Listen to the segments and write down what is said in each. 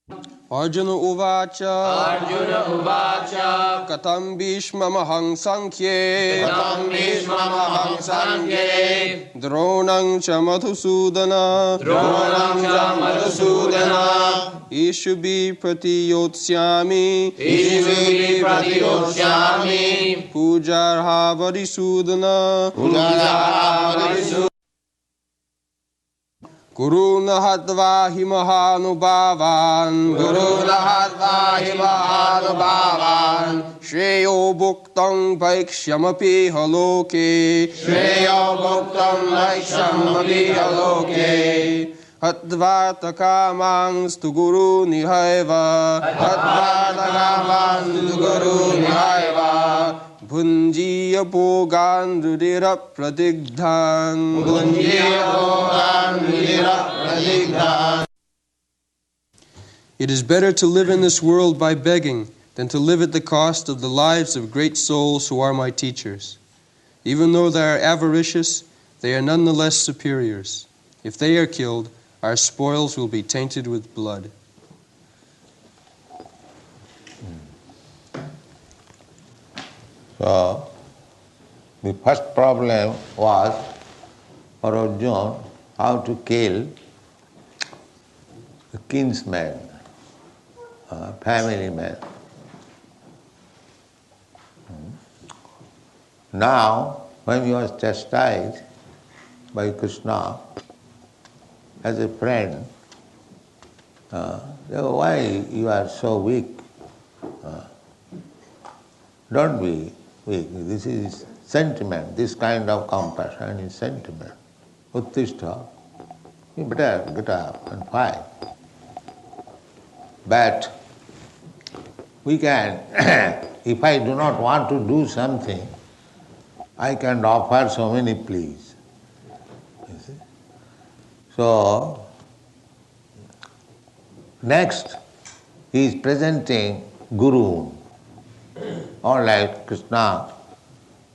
Arjuna Uvacha Arjuna Uvacha Katam Bhishmamahang Sankhye Katam Bhishmamahang Sankhye Dronang cha Madhusudana Dronang cha Madhusudana Ishubi Pratiyotsyami Ishubi Pratiyotsyami Pujarha Varisudana Pujarha Varisudana Guru Nahadva Himahanubhavan Guru Nahadva Himahanubhavan Shreyo Bhuktam Vaikshyamapi Haloke Shreyo Bhuktam Vaikshyamapi Haloke Hadvatakamangstu Guru Nihaiva Hadvatakamangstu Guru Nihaiva Bhunjiya Bhogan Rudira Pradigdhan Bhunjiya Bhogan Rudira Pradigdhan. It is better to live in this world by begging than to live at the cost of the lives of great souls who are my teachers. Even though they are avaricious, they are nonetheless superiors. If they are killed, our spoils will be tainted with blood. So, the first problem was for Arjuna how to kill the kinsman, family man. Now, when he was chastised by Krishna as a friend, why you are so weak? Don't be weak. This is sentiment. This kind of compassion is sentiment. Uttishta, you better get up and fight. But we can, if I do not want to do something, I can offer so many pleas. You see? So, next he is presenting Guru. All right, Krishna,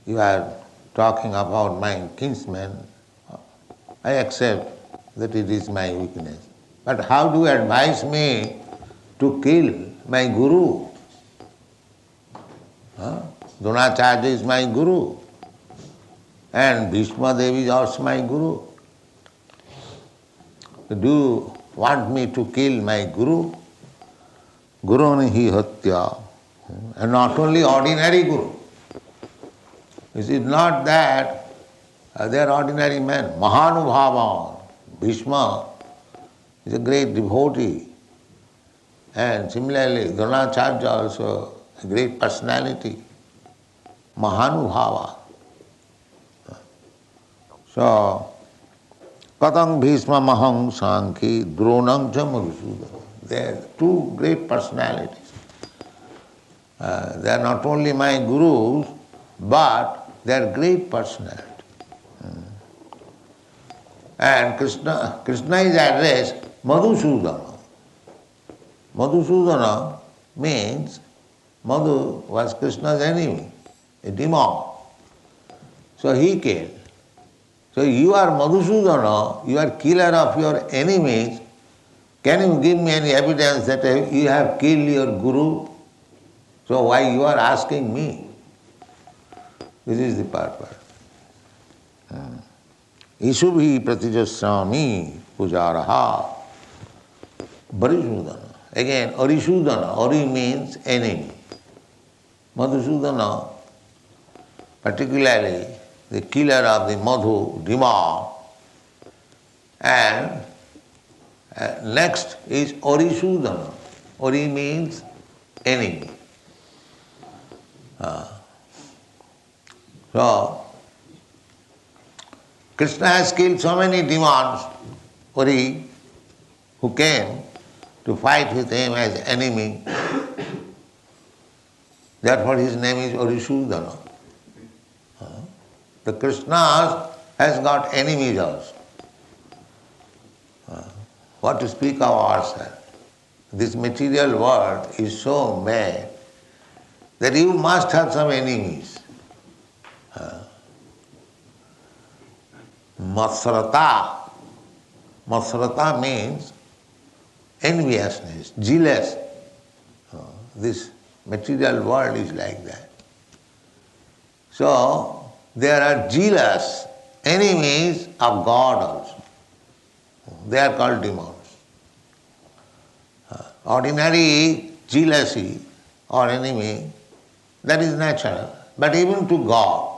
you are talking about my kinsman. I accept that it is my weakness. But how do you advise me to kill my Guru? Dronacharya is my Guru. And Bhishma Devi is also my Guru. Do you want me to kill my Guru? Guru nihi hatya. And not only ordinary Guru. It is not that they are ordinary men. Mahanubhava, Bhishma is a great devotee. And similarly, Dronacharya also a great personality. Mahanubhava. So, Katang Bhishma Mahang Sankhi Dronang cha Madhusudana. They are two great personalities. They are not only my gurus, but they are great personality. And Krishna is addressed Madhusudana. Madhusudana means Madhu was Krishna's enemy, a demon. So he killed. So you are Madhusudana, you are killer of your enemies. Can you give me any evidence that you have killed your guru? So why you are asking me? This is the purpose. Ishubhi pratijasami pujaraha Varisudana. Again, Arisudana. Ari means enemy. Madhusudana, particularly the killer of the Madhu, demon. And next is Arisudana. Ari means enemy. So, Krishna has killed so many demons, Ari, who came to fight with him as enemy. Therefore his name is Arisudana. The Krishna has got enemies also. What to speak of ourselves? This material world is so mad that you must have some enemies. Matsarata. Matsarata means enviousness, jealous. This material world is like that. So, there are jealous enemies of God also. They are called demons. Ordinary jealousy or enemy, that is natural. But even to God,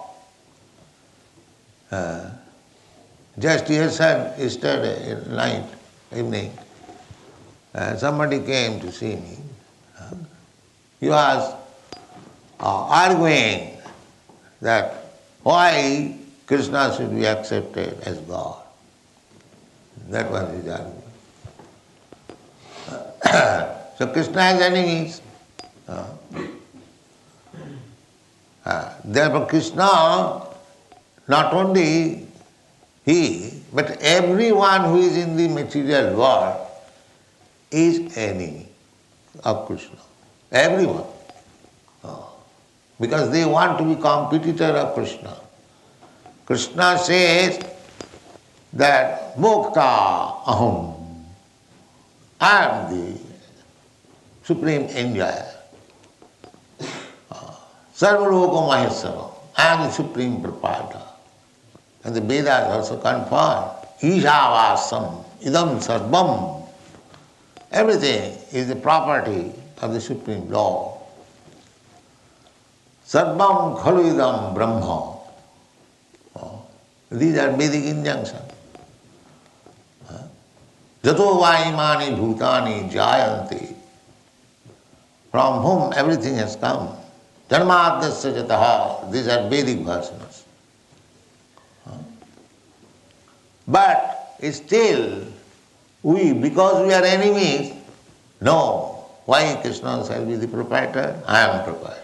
just yesterday night, evening, somebody came to see me. He was arguing that why Krishna should be accepted as God. That was his argument. So Krishna has enemies. Therefore Krishna, not only he, but everyone who is in the material world is enemy of Krishna. Everyone. Because they want to be competitor of Krishna. Krishna says that Mokta Aham, I am the supreme enjoyer. Sarvaloko Maheswara, I am the supreme proprietor. And the Vedas also confirm, Ishavasam, Idam Sarvam. Everything is the property of the Supreme Lord. Sarvam khalu idam Brahma. These are Vedic injunctions. Jato vaimani bhutani jayanti. From whom everything has come. Janmadasya jataha. These are Vedic versions. But still, because we are enemies, no. Why Krishna shall be the proprietor? I am proprietor.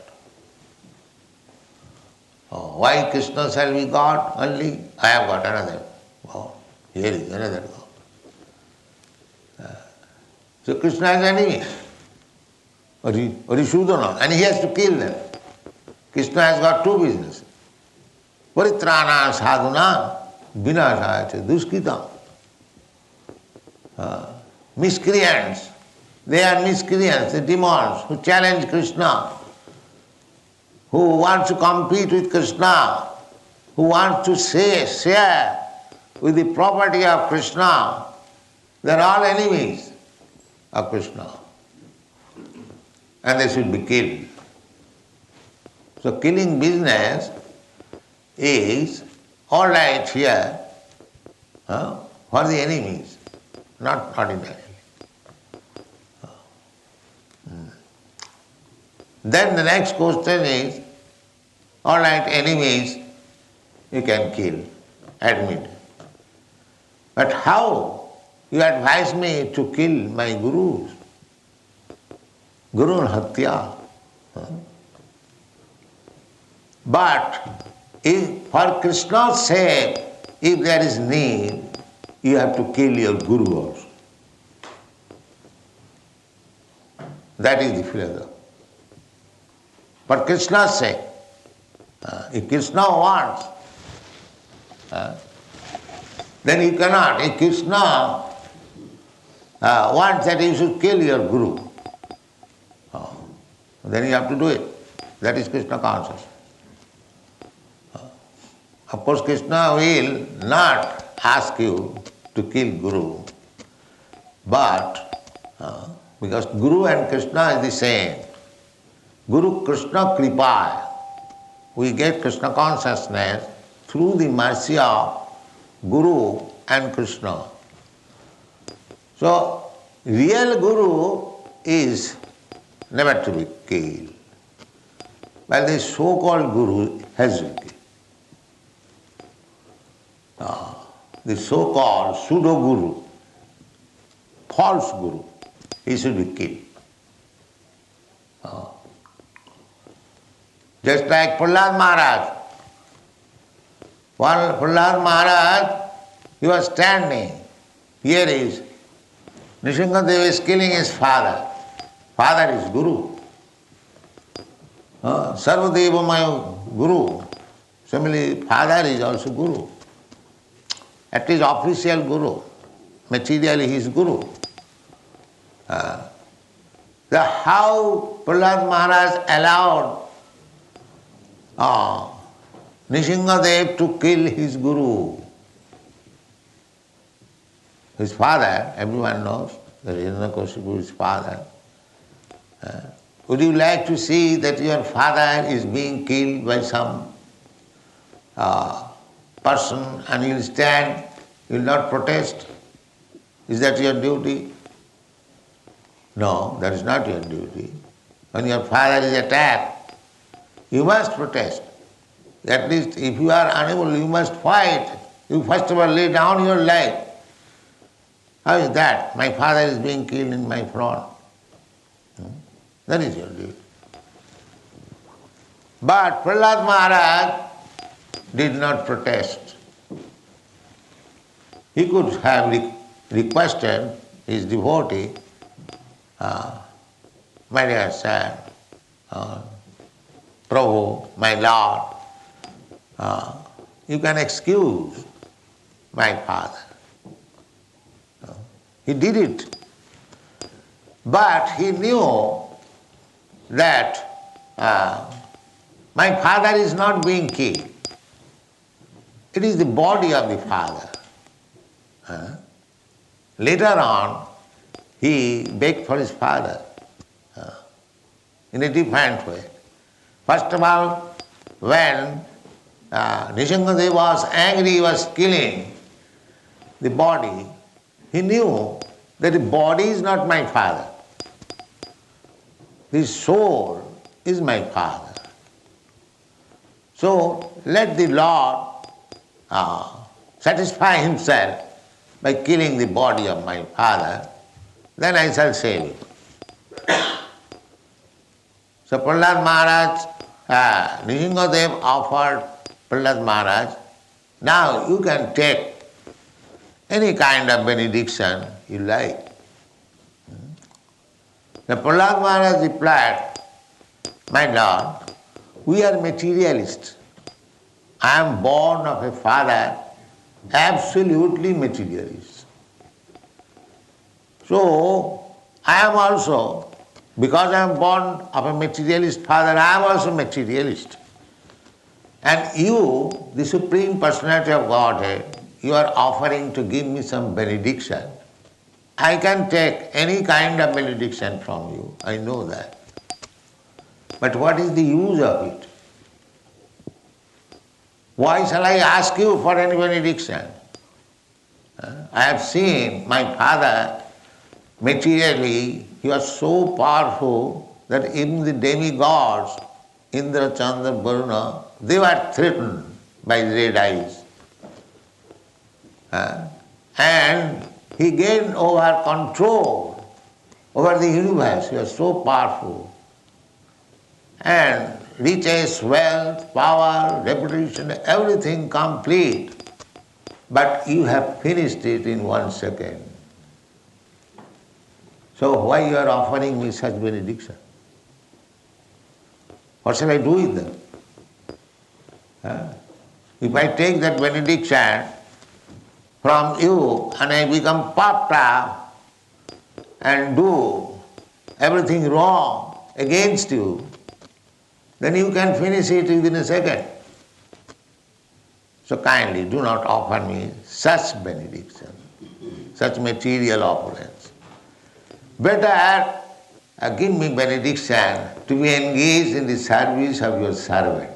Why Krishna shall be God only? I have got another God. Here is another God. So Krishna has enemies. Arisudana, and he has to kill them. Krishna has got two businesses. Paritrana sadhuna vinashaya cha duskita. Miscreants. They are miscreants, the demons who challenge Krishna, who want to compete with Krishna, who want to share with the property of Krishna. They are all enemies of Krishna. And they should be killed. So killing business is all right here for the enemies, not ordinary. Then the next question is, all right, enemies you can kill, admit. But how? You advise me to kill my gurus. Guru Hatya. But if for Krishna's sake, if there is need, you have to kill your guru also. That is the philosophy. For Krishna's sake, if Krishna wants, then you cannot. If Krishna wants that you should kill your guru, then you have to do it. That is Krishna consciousness. Of course, Krishna will not ask you to kill Guru, but because Guru and Krishna is the same. Guru Krishna Kripa. We get Krishna consciousness through the mercy of Guru and Krishna. So, real Guru is never to be killed, while the so-called Guru has to be killed. The so-called pseudo-Guru, false Guru, he should be killed. Just like Prahlad Maharaj. While Prahlad Maharaj, he was standing. Here is Nrsimhadev is killing his father. Father is Guru. Sarvadevamaya Guru. Similarly, father is also Guru. At least official Guru. Materially he is Guru. How Prahlad Maharaj allowed Nrsimhadev to kill his guru. His father, everyone knows, that Hiranyakashipu is his father. Would you like to see that your father is being killed by some person and you will stand, you will not protest? Is that your duty? No, that is not your duty. When your father is attacked, you must protest. At least if you are unable, you must fight. You first of all lay down your life. How is that? My father is being killed in my front. That is your duty. But Prahlad Maharaj did not protest. He could have requested his devotee, my dear sir, Prabhu, my Lord, you can excuse my father. He did it. But he knew that my father is not being killed. It is the body of the father. Later on, he begged for his father in a different way. First of all, when Nrsimhadev was angry, he was killing the body, he knew that the body is not my father. The soul is my father. So let the Lord satisfy himself by killing the body of my father, then I shall save you. So Prahlad Maharaj, Nrsimhadev offered Prahlad Maharaj, now you can take any kind of benediction you like. The Prahlad Maharaj replied, my Lord, we are materialists. I am born of a father absolutely materialist. So, I am also, because I am born of a materialist father, I am also materialist. And you, the Supreme Personality of Godhead, you are offering to give me some benediction. I can take any kind of benediction from you, I know that. But what is the use of it? Why shall I ask you for any benediction? I have seen my father materially, he was so powerful that even the demigods, Indra, Chandra, Varuna, they were threatened by red eyes. And he gained over control over the universe. He was so powerful. And riches, wealth, power, reputation, everything complete. But you have finished it in 1 second. So why you are offering me such benediction? What shall I do with them? If I take that benediction from you and I become puffed up and do everything wrong against you, then you can finish it within a second. So kindly do not offer me such benediction, such material opulence. Better give me benediction to be engaged in the service of your servant.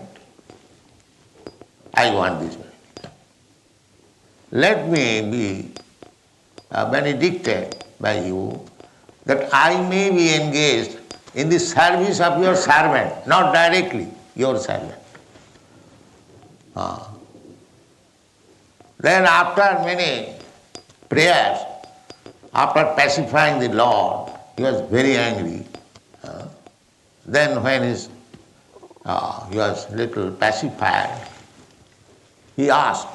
I want this benediction. Let me be benedicted by you that I may be engaged in the service of your servant, not directly your servant. Then after many prayers, after pacifying the Lord, he was very angry. Then when he was little pacified, he asked,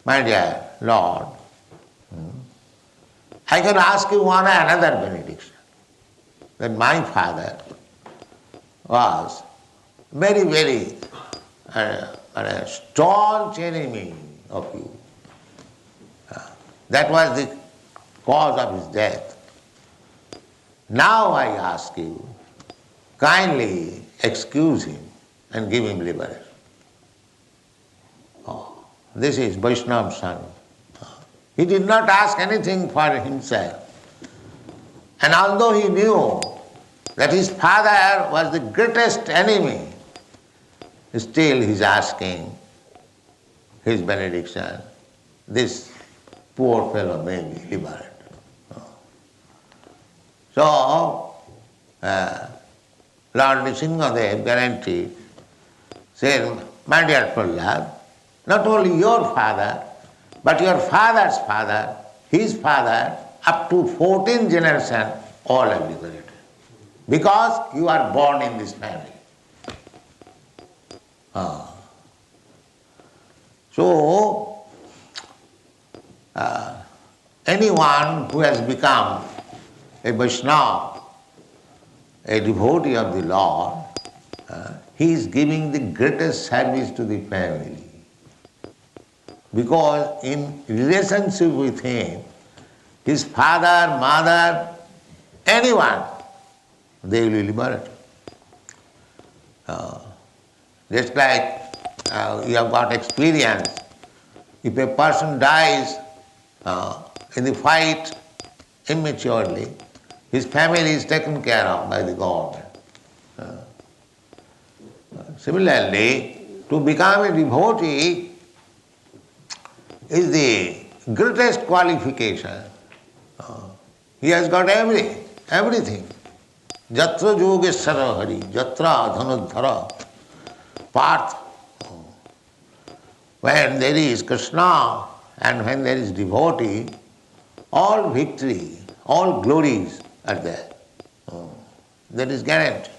my dear Lord, I can ask you one another benediction. That my father was very, very a staunch enemy of you. That was the cause of his death. Now I ask you, kindly excuse him and give him liberation. Oh, this is Vaishnava's son. He did not ask anything for himself. And although he knew that his father was the greatest enemy, still he is asking his benediction. This poor fellow may be liberated. So, Lord Nrsimhadev guaranteed, said, my dear Prahlad, not only your father, but your father's father, his father, up to 14 generations, all are liberated. Because you are born in this family. So, anyone who has become a Vaishnava, a devotee of the Lord, he is giving the greatest service to the family. Because in relationship with him, his father, mother, anyone, they will be liberated. Just like you have got experience, if a person dies in the fight immaturely, his family is taken care of by the government. Similarly, to become a devotee is the greatest qualification. He has got everything. Jatra Yogeshwara Hari, Jatra Dhanudhara, Parth. When there is Krishna and when there is devotee, all victory, all glories are there. That is guaranteed.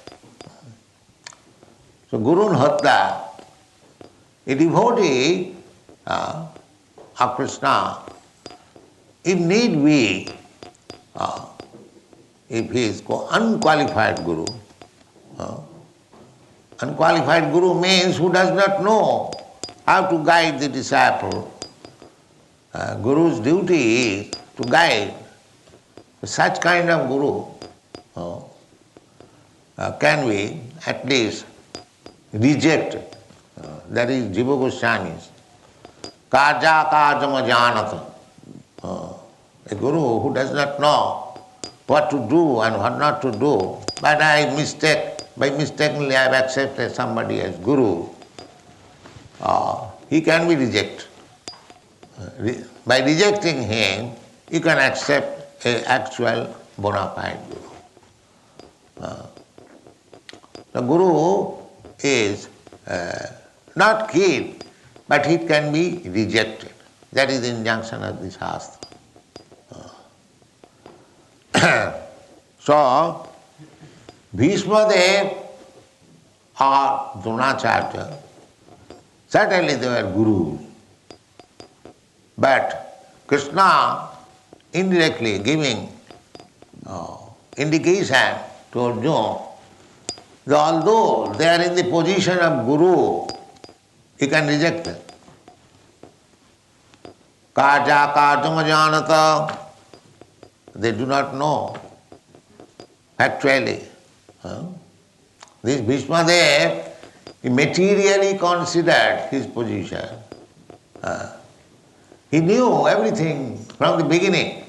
So Gurun Hatta, a devotee of Krishna, if need be, if he is unqualified Guru, unqualified Guru means who does not know how to guide the disciple. Guru's duty is to guide. Such kind of Guru can we at least reject. That is Jiva Goswami's Kaja Kajama Janata. A Guru who does not know what to do and what not to do, but by mistakenly I have accepted somebody as Guru, he can be rejected. By rejecting him, you can accept an actual bona fide Guru. The Guru is not killed, but he can be rejected. That is the injunction of the Shastra. So, Bhishmadev or Dronacharya, certainly they were gurus. But Krishna indirectly giving indication to Arjuna that although they are in the position of guru, he can reject them. Kaja kajama janata, they do not know actually. This Bhishmadev, he materially considered his position. He knew everything from the beginning,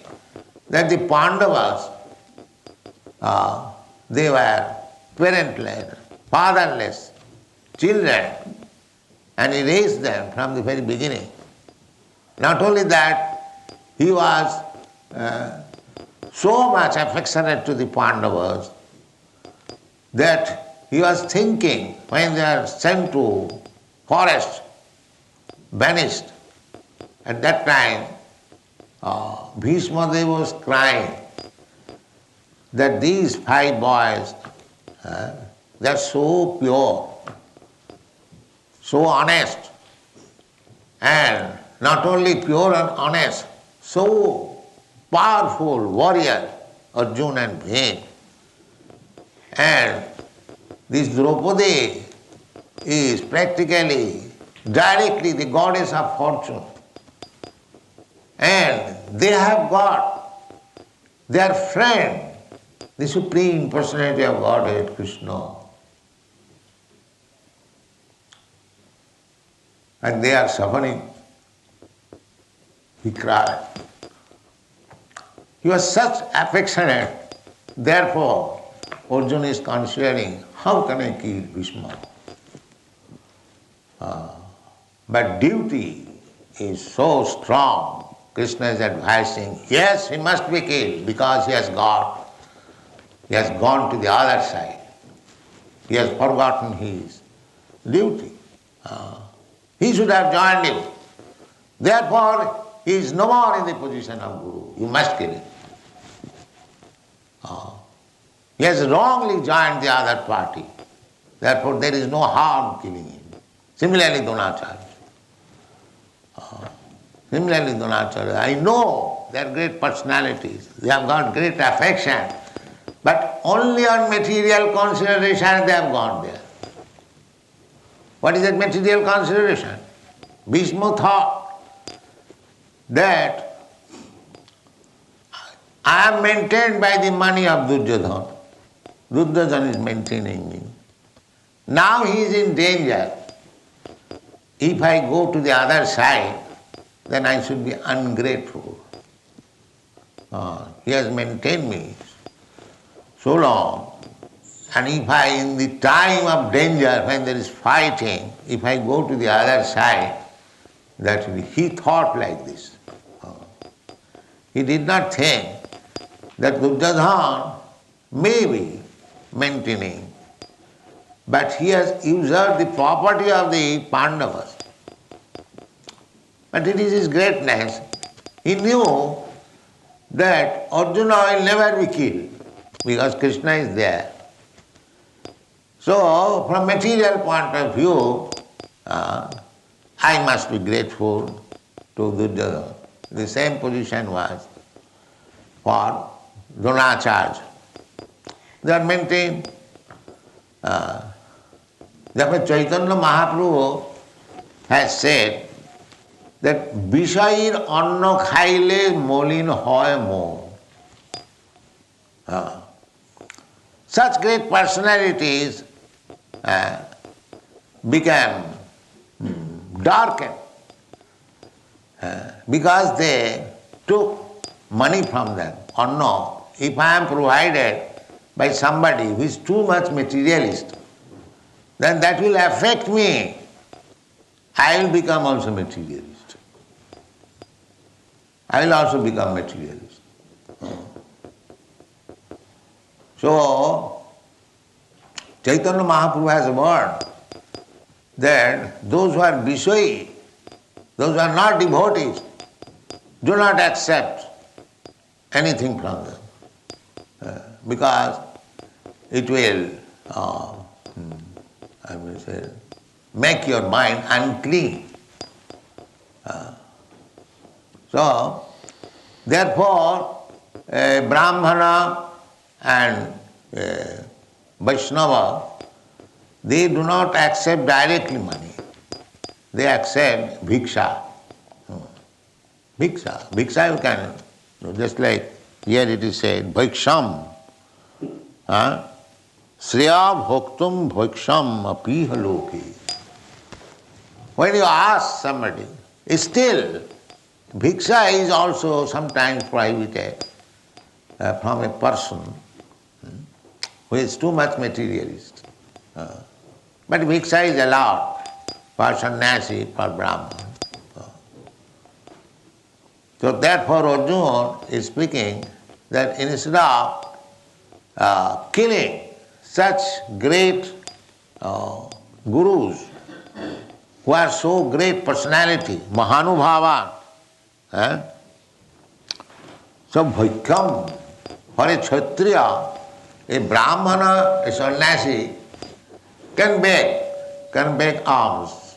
that the Pandavas, they were parentless, fatherless children, and he raised them from the very beginning. Not only that, he was so much affectionate to the Pandavas that he was thinking when they are sent to forest, banished, at that time Bhishmadev was crying that these 5 boys, they are so pure, so honest, and not only pure and honest, so powerful warrior, Arjuna and Bhim. And this Draupadi is practically, directly the goddess of fortune. And they have got their friend the Supreme Personality of Godhead, Krishna. And they are suffering. He cried. He was such affectionate. Therefore, Arjuna is considering, how can I kill Bhishma? But duty is so strong. Krishna is advising, yes, he must be killed because he has gone to the other side. He has forgotten his duty. He should have joined you. Therefore, he is no more in the position of Guru. You must kill him. He has wrongly joined the other party. Therefore, there is no harm killing him. Similarly, Dronacharya. I know they are great personalities. They have got great affection. But only on material consideration they have gone there. What is that material consideration? Bhishma thought that I am maintained by the money of Duryodhana. Duryodhana is maintaining me. Now he is in danger. If I go to the other side, then I should be ungrateful. He has maintained me so long. And if I, in the time of danger, when there is fighting, if I go to the other side, that he thought like this. He did not think that Duryodhana may be maintaining, but he has usurped the property of the Pandavas. But it is his greatness. He knew that Arjuna will never be killed because Krishna is there. So, from material point of view, I must be grateful to Duryodhana. The same position was for Dronacharya. They are maintained. Therefore, Chaitanya Mahaprabhu has said that Vishayir Anna Khaile Molin Hoy Mo. Such great personalities became darkened because they took money from them. Or no, if I am provided by somebody who is too much materialist, then that will affect me. I will become also materialist. I will also become materialist. So, Chaitanya Mahaprabhu has warned that those who are Vishayi, those who are not devotees, do not accept anything from them because it will, make your mind unclean. So, therefore, Brahmana and Vaishnava, they do not accept directly money. They accept bhiksha. Bhiksha. Bhiksha you can do, just like here it is said, bhiksham. Sriya bhoktum bhiksham apiha loki. When you ask somebody, still, bhiksha is also sometimes prohibited from a person who is too much materialist. But bhiksha is allowed for sannyasi, for brahman. So therefore Arjuna is speaking that instead of killing such great gurus who are so great personality, Mahanubhava, so bhikkham, for a kshatriya, a brahmana, a sannyasi can beg alms,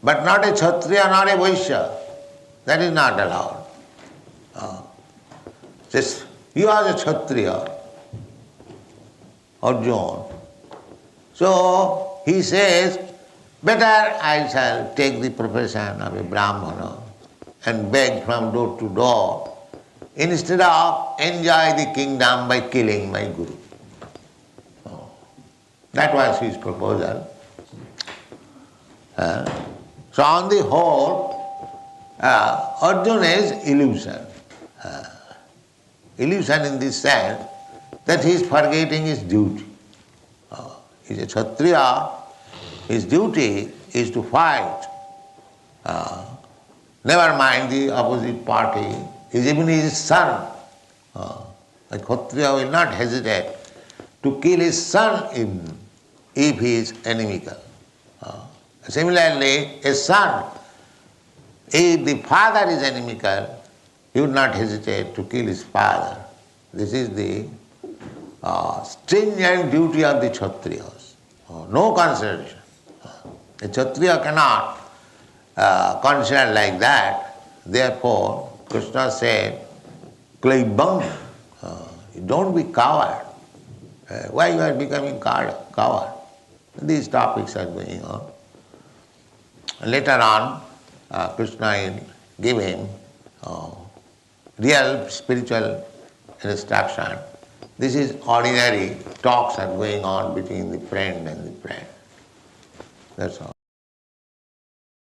but not a kshatriya, not a vaishya. That is not allowed. Just he was a kshatriya, Arjuna. So he says, better I shall take the profession of a brahmana and beg from door to door instead of enjoy the kingdom by killing my guru. That was his proposal. So on the whole, Arjuna is illusion. Illusion in this sense that he is forgetting his duty. He is a Kshatriya, his duty is to fight. Never mind the opposite party, even his son. A Kshatriya will not hesitate to kill his son if he is inimical. Similarly, a son, if the father is inimical, he would not hesitate to kill his father. This is the stringent duty of the Kshatriyas. No consideration. A Kshatriya cannot consider like that. Therefore, Krishna said, Klaibam, don't be coward. Why you are becoming coward? These topics are going on. Later on, Krishna will give him real spiritual instruction. This is ordinary talks are going on between the friend and the friend. That's all.